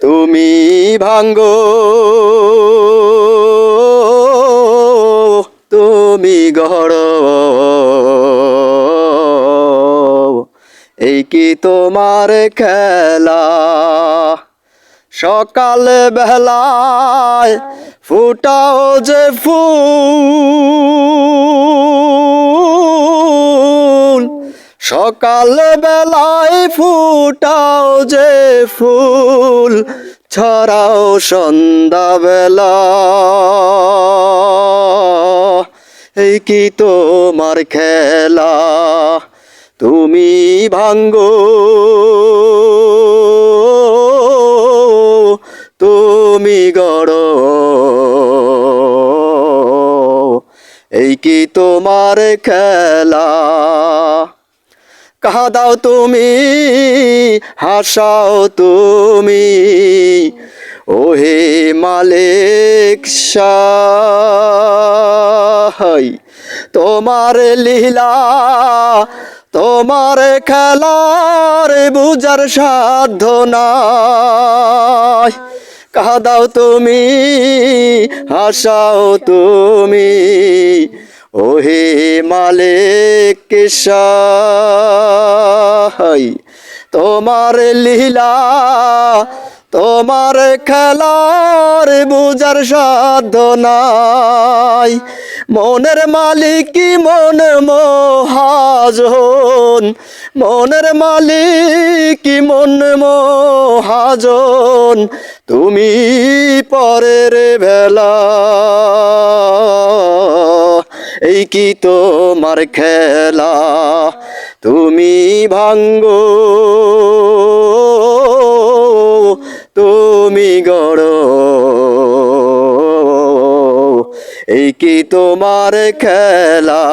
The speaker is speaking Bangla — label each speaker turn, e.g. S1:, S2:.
S1: তুমি ভাঙ্গো, তুমি গড়ো, এই কি তোমার খেলা? সকাল বেলায় ফুটাও যে ফুল, সকাল বেলায় ফুটাও যে ফুল, ছড়াও সন্ধ্যা বেলা, এই কি তোমার খেলা? তুমি ভাঙ্গো, তুমি গড়ো, এই কি তোমার খেলা? কাঁদাও তুমি, হাসাও তুমি, ওহে মালিক শাহ, তোমার লীলা, তোমার খেলার বুঝার সাধ্য নাই। কাঁদাও তুমি, হাসাও তুমি, ওহে মালিক শাহ, তোমার লীলা, তোমার খেলার বুঝার সাধ্য নাই। মনের মালিক মন মহাজন, মনের মালিক মন মহাজন, তুমি পরের বেলা, এই কি তোমার খেলা? তুমি ভাঙ্গো, তুমি গড়ো, এই কি তোমার খেলা?